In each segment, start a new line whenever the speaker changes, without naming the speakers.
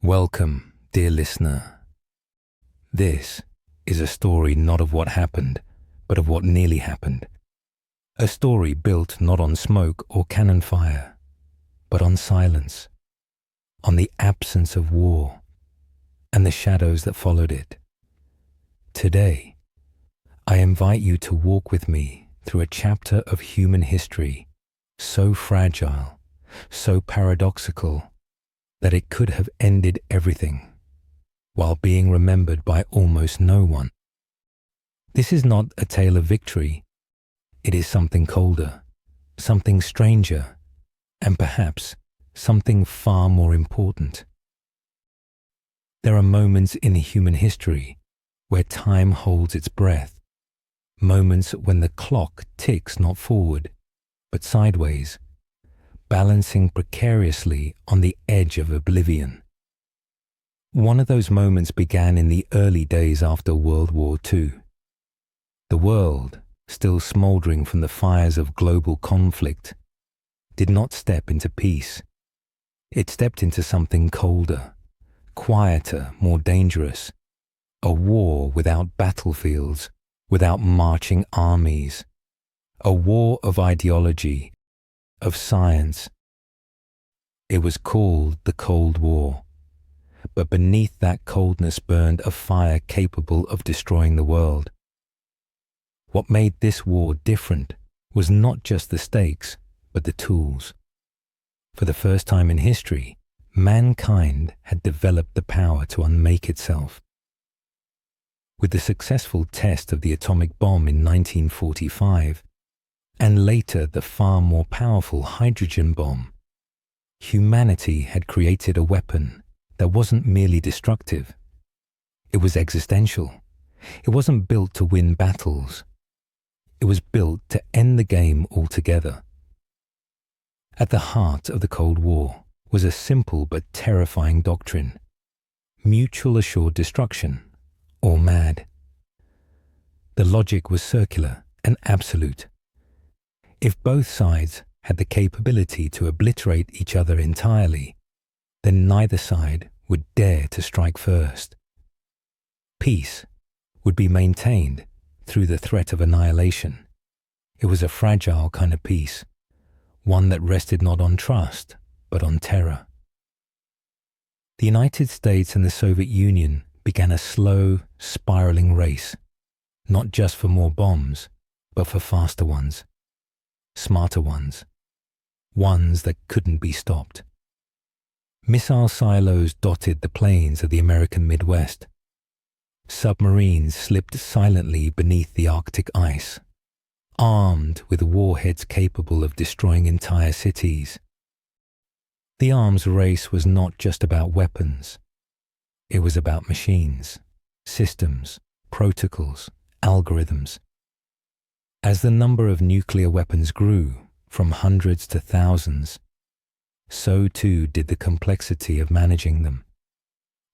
Welcome, dear listener. This is a story not of what happened, but of what nearly happened. A story built not on smoke or cannon fire, but on silence, on the absence of war, and the shadows that followed it. Today, I invite you to walk with me through a chapter of human history so fragile, so paradoxical, that it could have ended everything, while being remembered by almost no one. This is not a tale of victory. It is something colder, something stranger, and perhaps something far more important. There are moments in human history where time holds its breath, moments when the clock ticks not forward, but sideways, balancing precariously on the edge of oblivion. One of those moments began in the early days after World War II. The world, still smouldering from the fires of global conflict, did not step into peace. It stepped into something colder, quieter, more dangerous. A war without battlefields, without marching armies. A war of ideology, of science. It was called the Cold War, but beneath that coldness burned a fire capable of destroying the world. What made this war different was not just the stakes, but the tools. For the first time in history, mankind had developed the power to unmake itself. With the successful test of the atomic bomb in 1945, and later the far more powerful hydrogen bomb, humanity had created a weapon that wasn't merely destructive. It was existential. It wasn't built to win battles. It was built to end the game altogether. At the heart of the Cold War was a simple but terrifying doctrine: mutual assured destruction, or MAD. The logic was circular and absolute. If both sides had the capability to obliterate each other entirely, then neither side would dare to strike first. Peace would be maintained through the threat of annihilation. It was a fragile kind of peace, one that rested not on trust, but on terror. The United States and the Soviet Union began a slow, spiraling race, not just for more bombs, but for faster ones. Smarter ones that couldn't be stopped. Missile silos dotted the plains of the American Midwest. Submarines slipped silently beneath the Arctic ice, armed with warheads capable of destroying entire cities. The arms race was not just about weapons. It was about machines, systems, protocols, algorithms. As the number of nuclear weapons grew from hundreds to thousands, so too did the complexity of managing them.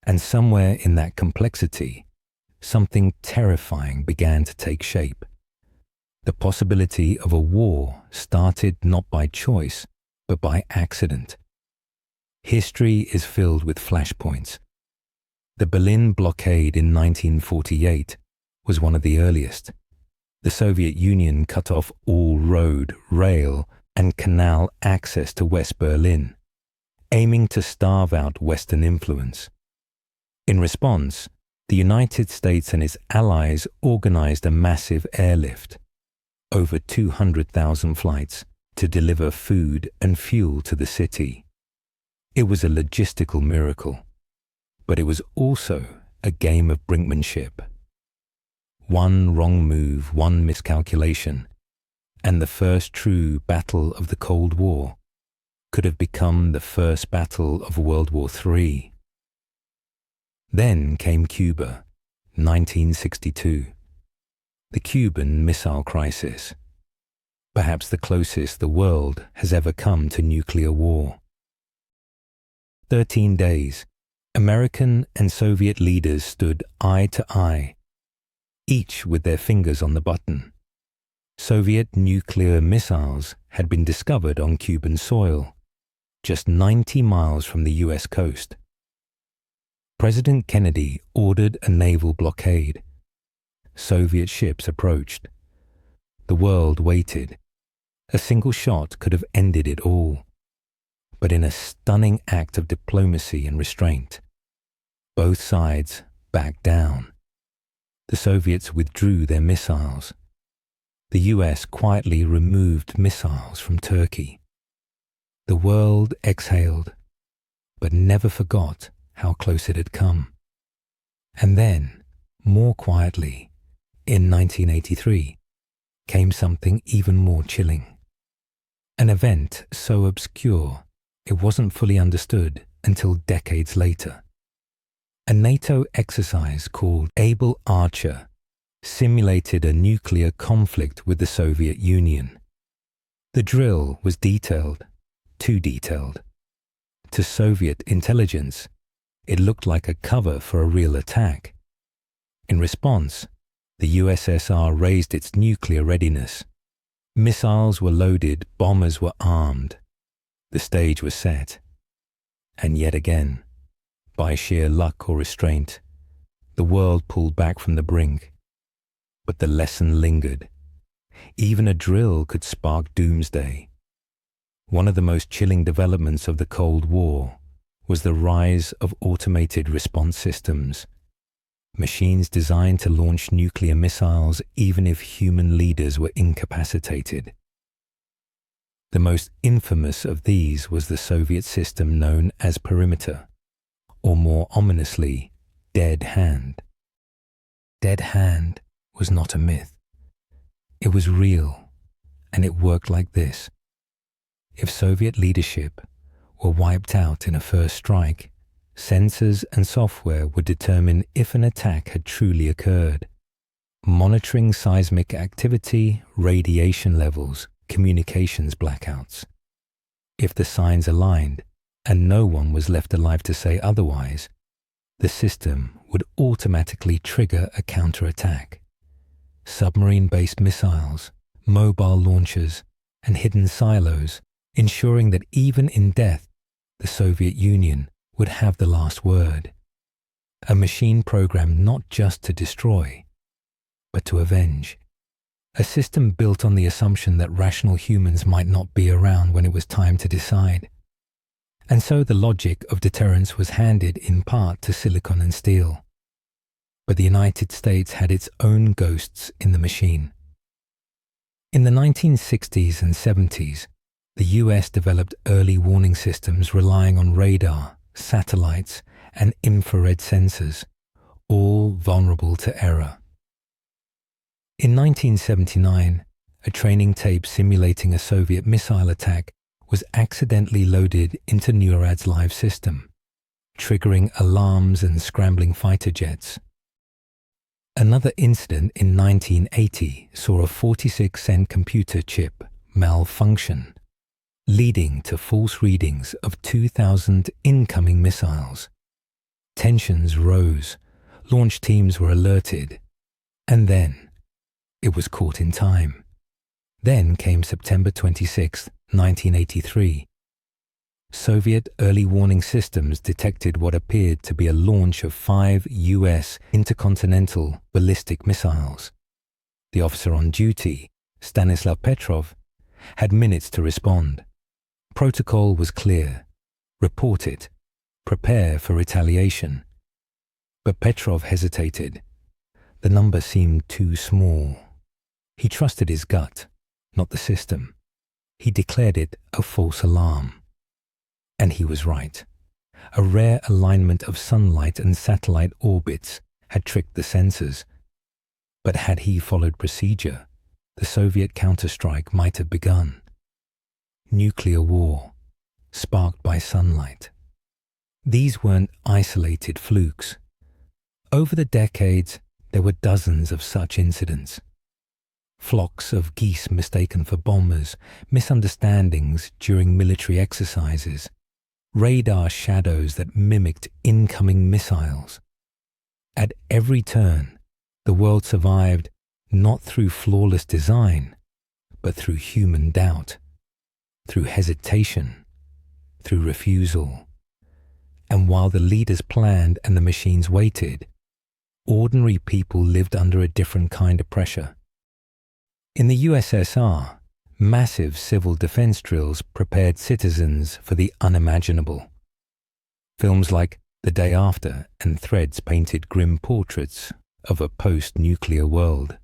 And somewhere in that complexity, something terrifying began to take shape. The possibility of a war started not by choice, but by accident. History is filled with flashpoints. The Berlin blockade in 1948 was one of the earliest. The Soviet Union cut off all road, rail, and canal access to West Berlin, aiming to starve out Western influence. In response, the United States and its allies organized a massive airlift, over 200,000 flights, to deliver food and fuel to the city. It was a logistical miracle, but it was also a game of brinkmanship. One wrong move, one miscalculation, and the first true battle of the Cold War could have become the first battle of World War III. Then came Cuba, 1962. The Cuban Missile Crisis, perhaps the closest the world has ever come to nuclear war. 13 days, American and Soviet leaders stood eye to eye, each with their fingers on the button. Soviet nuclear missiles had been discovered on Cuban soil, just 90 miles from the US coast. President Kennedy ordered a naval blockade. Soviet ships approached. The world waited. A single shot could have ended it all. But in a stunning act of diplomacy and restraint, both sides backed down. The Soviets withdrew their missiles. The US quietly removed missiles from Turkey. The world exhaled, but never forgot how close it had come. And then, more quietly, in 1983, came something even more chilling. An event so obscure it wasn't fully understood until decades later. A NATO exercise called Able Archer simulated a nuclear conflict with the Soviet Union. The drill was detailed, too detailed. To Soviet intelligence, it looked like a cover for a real attack. In response, the USSR raised its nuclear readiness. Missiles were loaded, bombers were armed. The stage was set. And yet again, by sheer luck or restraint, the world pulled back from the brink. But the lesson lingered. Even a drill could spark doomsday. One of the most chilling developments of the Cold War was the rise of automated response systems. Machines designed to launch nuclear missiles even if human leaders were incapacitated. The most infamous of these was the Soviet system known as Perimeter, or more ominously, Dead Hand. Dead Hand was not a myth. It was real, and it worked like this. If Soviet leadership were wiped out in a first strike, sensors and software would determine if an attack had truly occurred, monitoring seismic activity, radiation levels, communications blackouts. If the signs aligned, and no one was left alive to say otherwise, the system would automatically trigger a counterattack. Submarine-based missiles, mobile launchers, and hidden silos, ensuring that even in death, the Soviet Union would have the last word. A machine programmed not just to destroy, but to avenge. A system built on the assumption that rational humans might not be around when it was time to decide. And so the logic of deterrence was handed in part to silicon and steel. But the United States had its own ghosts in the machine. In the 1960s and 70s, the US developed early warning systems relying on radar, satellites, and infrared sensors, all vulnerable to error. In 1979, a training tape simulating a Soviet missile attack was accidentally loaded into NORAD's live system, triggering alarms and scrambling fighter jets. Another incident in 1980 saw a 46-cent computer chip malfunction, leading to false readings of 2,000 incoming missiles. Tensions rose, launch teams were alerted, and then it was caught in time. Then came September 26, 1983. Soviet early warning systems detected what appeared to be a launch of 5 US intercontinental ballistic missiles. The officer on duty, Stanislav Petrov, had minutes to respond. Protocol was clear. Report it. Prepare for retaliation. But Petrov hesitated. The number seemed too small. He trusted his gut, not the system. He declared it a false alarm. And he was right. A rare alignment of sunlight and satellite orbits had tricked the sensors. But had he followed procedure, the Soviet counterstrike might have begun. Nuclear war, sparked by sunlight. These weren't isolated flukes. Over the decades, there were dozens of such incidents. Flocks of geese mistaken for bombers, misunderstandings during military exercises, radar shadows that mimicked incoming missiles. At every turn, the world survived not through flawless design, but through human doubt, through hesitation, through refusal. And while the leaders planned and the machines waited, ordinary people lived under a different kind of pressure. In the USSR, massive civil defense drills prepared citizens for the unimaginable. Films like The Day After and Threads painted grim portraits of a post-nuclear world.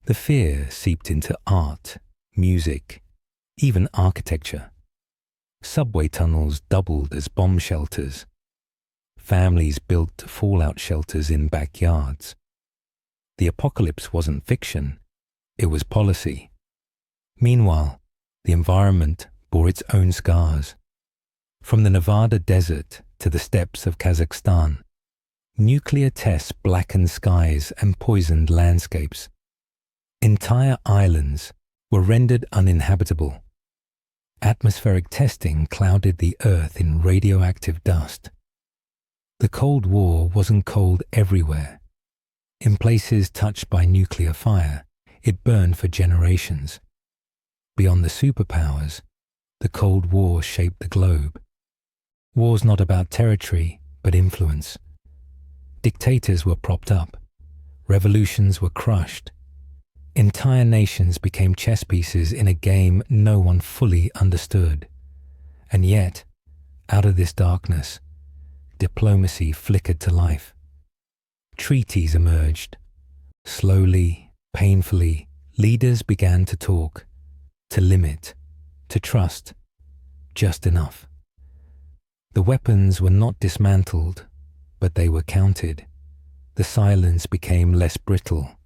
The fear seeped into art, music, even architecture. Subway tunnels doubled as bomb shelters. Families built fallout shelters in backyards. The apocalypse wasn't fiction, it was policy. Meanwhile, the environment bore its own scars. From the Nevada desert to the steppes of Kazakhstan, nuclear tests blackened skies and poisoned landscapes. Entire islands were rendered uninhabitable. Atmospheric testing clouded the earth in radioactive dust. The Cold War wasn't cold everywhere. In places touched by nuclear fire, it burned for generations. Beyond the superpowers, the Cold War shaped the globe. War's not about territory, but influence. Dictators were propped up. Revolutions were crushed. Entire nations became chess pieces in a game no one fully understood. And yet, out of this darkness, diplomacy flickered to life. Treaties emerged. Slowly, painfully, leaders began to talk, to limit, to trust, just enough. The weapons were not dismantled, but they were counted. The silence became less brittle.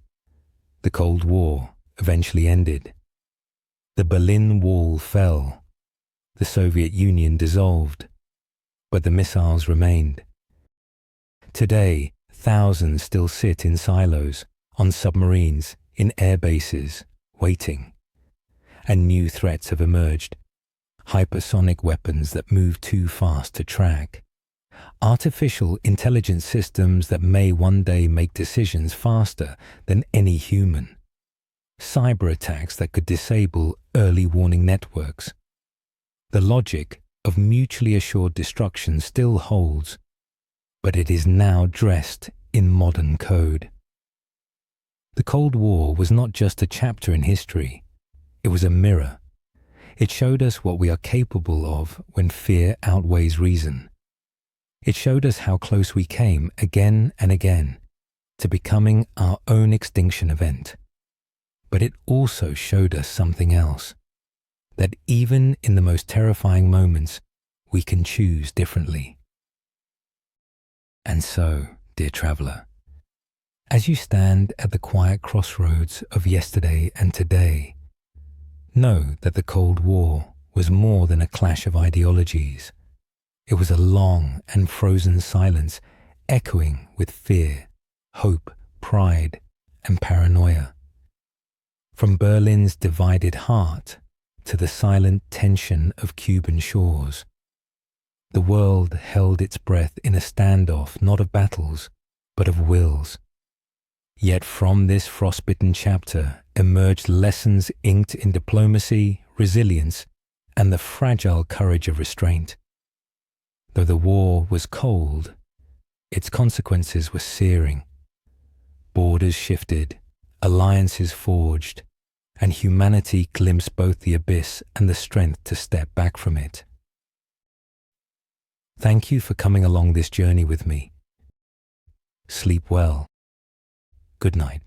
The Cold War eventually ended. The Berlin Wall fell. The Soviet Union dissolved. But the missiles remained. Today, thousands still sit in silos, on submarines, in air bases, waiting. And new threats have emerged. Hypersonic weapons that move too fast to track. Artificial intelligence systems that may one day make decisions faster than any human. Cyber attacks that could disable early warning networks. The logic of mutually assured destruction still holds, but it is now dressed in modern code. The Cold War was not just a chapter in history, it was a mirror. It showed us what we are capable of when fear outweighs reason. It showed us how close we came again and again to becoming our own extinction event. But it also showed us something else, that even in the most terrifying moments, we can choose differently. And so, dear traveller, as you stand at the quiet crossroads of yesterday and today, know that the Cold War was more than a clash of ideologies. It was a long and frozen silence, echoing with fear, hope, pride, and paranoia. From Berlin's divided heart to the silent tension of Cuban shores, the world held its breath in a standoff not of battles, but of wills. Yet from this frostbitten chapter emerged lessons inked in diplomacy, resilience, and the fragile courage of restraint. Though the war was cold, its consequences were searing. Borders shifted, alliances forged, and humanity glimpsed both the abyss and the strength to step back from it. Thank you for coming along this journey with me. Sleep well. Good night.